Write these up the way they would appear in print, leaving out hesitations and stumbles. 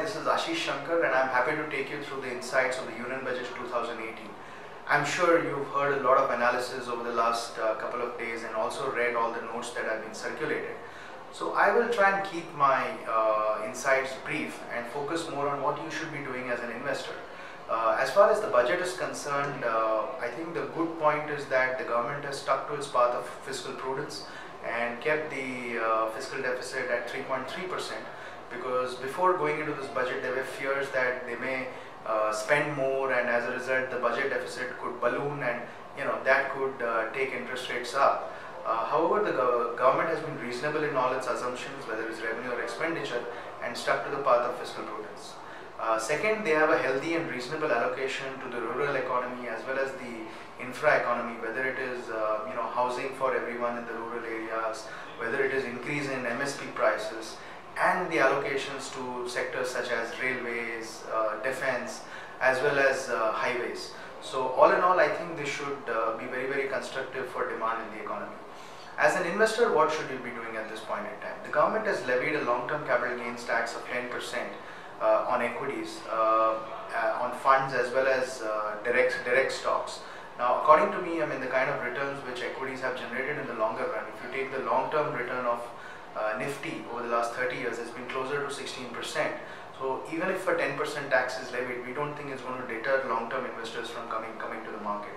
this is Ashish Shanker and I'm happy to take you through the insights of the Union Budget 2018. I'm sure you've heard a lot of analysis over the last couple of days and also read all the notes that have been circulated. So I will try and keep my insights brief and focus more on what you should be doing as an investor. As far as the budget is concerned, I think the good point is that the government has stuck to its path of fiscal prudence and kept the fiscal deficit at 3.3%, because before going into this budget there were fears that they may spend more, and as a result the budget deficit could balloon and that could take interest rates up. However, the government has been reasonable in all its assumptions, whether it's revenue or expenditure, and stuck to the path of fiscal prudence. Second, they have a healthy and reasonable allocation to the rural economy as well as the infra economy, whether it is housing for everyone in the rural areas, whether it is increase in MSP prices, and the allocations to sectors such as railways, defense, as well as highways. So all in all, I think this should be very, very constructive for demand in the economy. As an investor, what should you be doing at this point in time? The government has levied a long-term capital gains tax of 10% on equities, on funds as well as direct stocks. Now, according to me, the kind of returns which equities have generated in the longer run, if you take the long-term return of Nifty over the last 30 years, it's been closer to 16%. So even if a 10% tax is levied, we don't think it's going to deter long-term investors from coming to the market.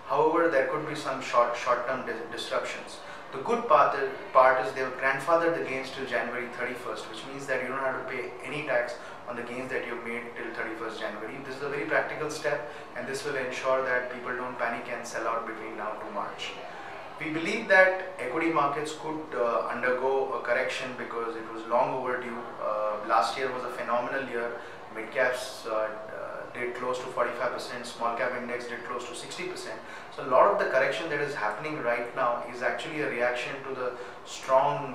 However, there could be some short-term disruptions. The good part is they have grandfathered the gains till January 31st, which means that you don't have to pay any tax on the gains that you've made till 31st January. This is a very practical step, and this will ensure that people don't panic and sell out between now to March. We believe that equity markets could undergo a correction because it was long overdue. Last year was a phenomenal year. Mid caps did close to 45%, small cap index did close to 60%. So a lot of the correction that is happening right now is actually a reaction to the strong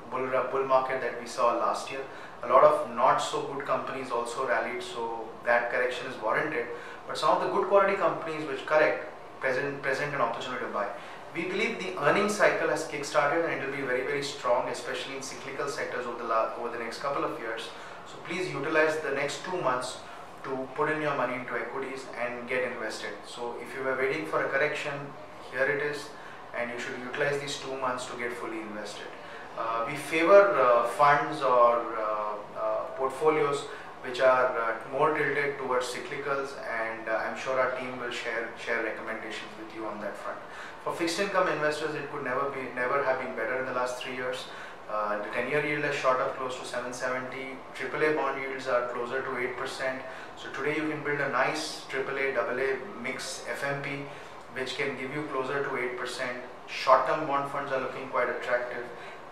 bull market that we saw last year. A lot of not so good companies also rallied, so that correction is warranted. But some of the good quality companies which present an opportunity to buy. We believe the earnings cycle has kick-started and it will be very, very strong, especially in cyclical sectors over the next couple of years. So please utilize the next 2 months to put in your money into equities and get invested. So if you were waiting for a correction, here it is, and you should utilize these 2 months to get fully invested. We favor funds or portfolios which are more tilted towards cyclicals, and I'm sure our team will share recommendations with you on that front. For fixed income investors, it could never have been better in the last 3 years. The 10-year yield has shot up close to 770. AAA bond yields are closer to 8%. So today you can build a nice AAA, AA mix FMP, which can give you closer to 8%. Short-term bond funds are looking quite attractive.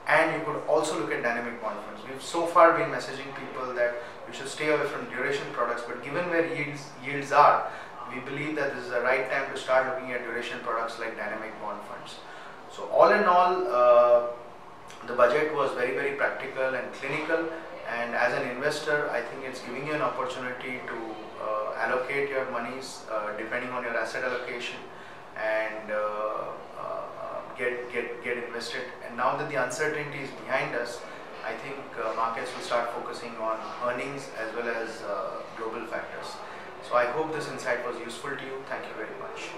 And you could also look at dynamic bond funds. We've so far been messaging people that you should stay away from duration products, but given where yields are, we believe that this is the right time to start looking at duration products like dynamic bond funds. So all in all, the budget was very, very practical and clinical, and as an investor, I think it's giving you an opportunity to allocate your monies depending on your asset allocation and get invested. And now that the uncertainty is behind us, I think markets will start focusing on earnings as well as global factors. So I hope this insight was useful to you. Thank you very much.